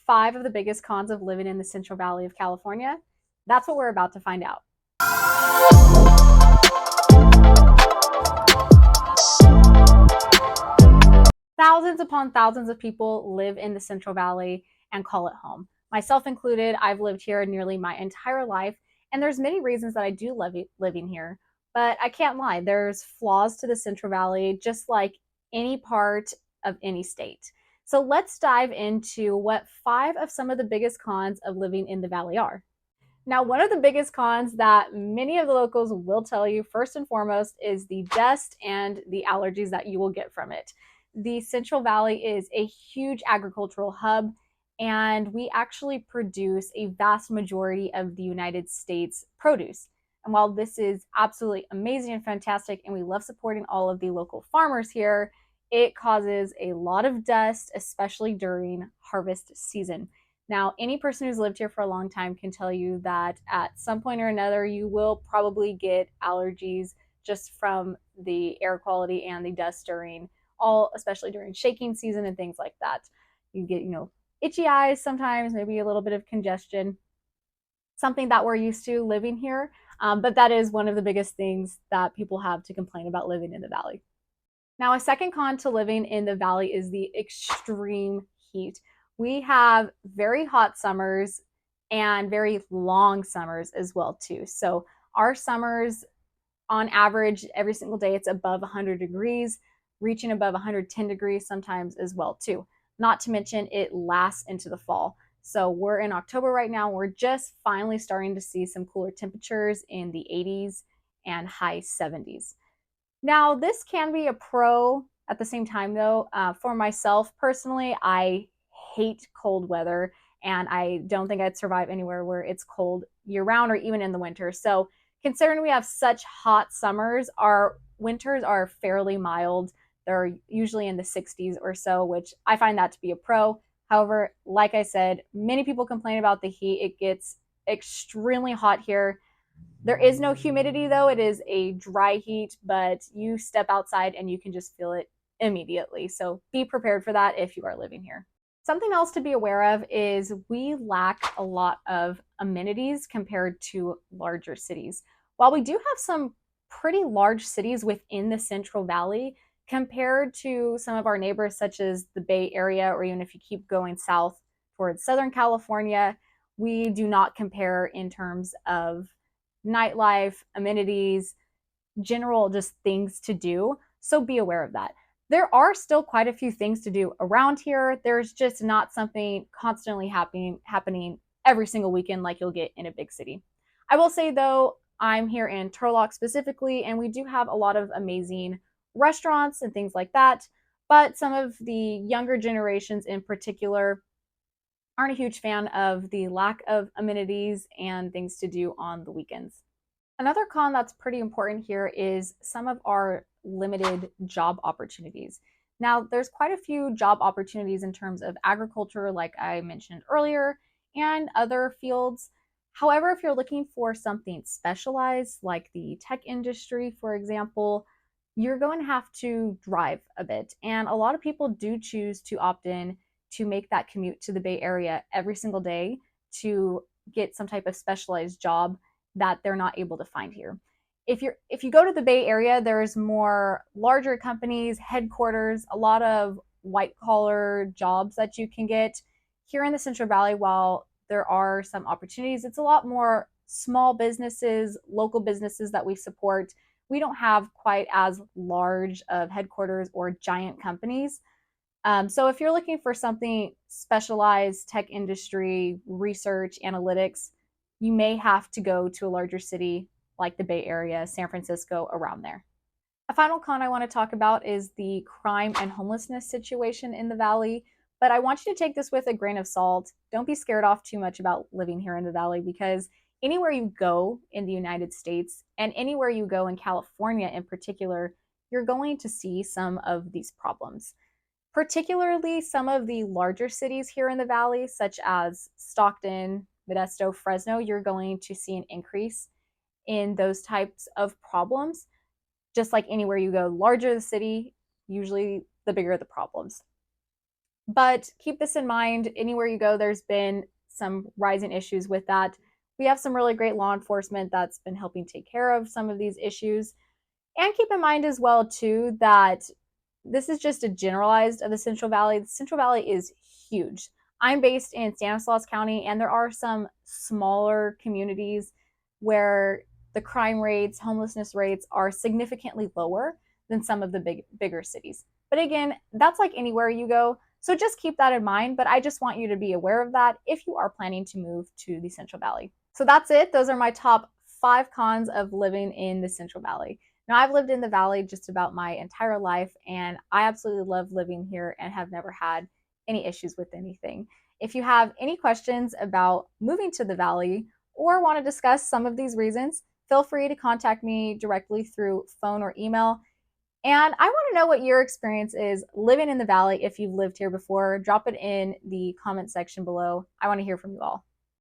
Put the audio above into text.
5 of the biggest cons of living in the Central Valley of California? That's what we're about to find out. Thousands upon thousands of people live in the Central Valley and call it home. Myself included, I've lived here nearly my entire life, and there's many reasons that I do love living here. But I can't lie, there's flaws to the Central Valley, just like any part of any state. So let's dive into what 5 of some of the biggest cons of living in the valley are. Now, one of the biggest cons that many of the locals will tell you, first and foremost, is the dust and the allergies that you will get from it. The Central Valley is a huge agricultural hub, and we actually produce a vast majority of the United States produce. And while this is absolutely amazing and fantastic, and we love supporting all of the local farmers here, it causes a lot of dust, especially during harvest season. Now, any person who's lived here for a long time can tell you that at some point or another, you will probably get allergies just from the air quality and the dust during especially during shaking season and things like that. You get, itchy eyes sometimes, maybe a little bit of congestion, something that we're used to living here. But that is one of the biggest things that people have to complain about living in the valley. Now, a second con to living in the valley is the extreme heat. We have very hot summers and very long summers as well too. So our summers, on average, every single day, it's above 100 degrees, reaching above 110 degrees sometimes as well too. Not to mention it lasts into the fall. So we're in October right now. We're just finally starting to see some cooler temperatures in the 80s and high 70s. Now, this can be a pro at the same time, though. For myself personally, I hate cold weather, and I don't think I'd survive anywhere where it's cold year round or even in the winter. So, considering we have such hot summers, our winters are fairly mild. They're usually in the 60s or so, which I find that to be a pro. However, like I said, many people complain about the heat. It gets extremely hot here. There is no humidity though. It is a dry heat, but you step outside and you can just feel it immediately. So be prepared for that if you are living here. Something else to be aware of is we lack a lot of amenities compared to larger cities. While we do have some pretty large cities within the Central Valley, compared to some of our neighbors, such as the Bay Area, or even if you keep going south towards Southern California, we do not compare in terms of nightlife, amenities, general just things to do. So be aware of that. There are still quite a few things to do around here. There's just not something constantly happening every single weekend like you'll get in a big city. I will say though, I'm here in Turlock specifically, and we do have a lot of amazing restaurants and things like that. But some of the younger generations in particular aren't a huge fan of the lack of amenities and things to do on the weekends. Another con that's pretty important here is some of our limited job opportunities. Now, there's quite a few job opportunities in terms of agriculture, like I mentioned earlier, and other fields. However, if you're looking for something specialized, like the tech industry, for example, you're going to have to drive a bit. And a lot of people do choose to opt in to make that commute to the Bay Area every single day to get some type of specialized job that they're not able to find here. If you go to the Bay Area, there's more larger companies, headquarters, a lot of white collar jobs that you can get. Here in the Central Valley, while there are some opportunities, it's a lot more small businesses, local businesses that we support. We don't have quite as large of headquarters or giant companies. So if you're looking for something specialized, tech industry, research, analytics, you may have to go to a larger city like the Bay Area, San Francisco, around there. A final con I want to talk about is the crime and homelessness situation in the valley. But I want you to take this with a grain of salt. Don't be scared off too much about living here in the valley, because anywhere you go in the United States and anywhere you go in California in particular, you're going to see some of these problems. Particularly some of the larger cities here in the valley, such as Stockton, Modesto, Fresno, you're going to see an increase in those types of problems. Just like anywhere you go, larger the city, usually the bigger the problems. But keep this in mind, anywhere you go, there's been some rising issues with that. We have some really great law enforcement that's been helping take care of some of these issues. And keep in mind as well, too, that this is just a generalized of the Central Valley. The Central Valley is huge. I'm based in Stanislaus County, and there are some smaller communities where the crime rates, homelessness rates are significantly lower than some of the bigger cities. But again, that's like anywhere you go. So just keep that in mind. But I just want you to be aware of that if you are planning to move to the Central Valley. So that's it. Those are my top 5 cons of living in the Central Valley. Now, I've lived in the Valley just about my entire life, and I absolutely love living here and have never had any issues with anything. If you have any questions about moving to the Valley or want to discuss some of these reasons, feel free to contact me directly through phone or email. And I want to know what your experience is living in the Valley if you've lived here before. Drop it in the comment section below. I want to hear from you all.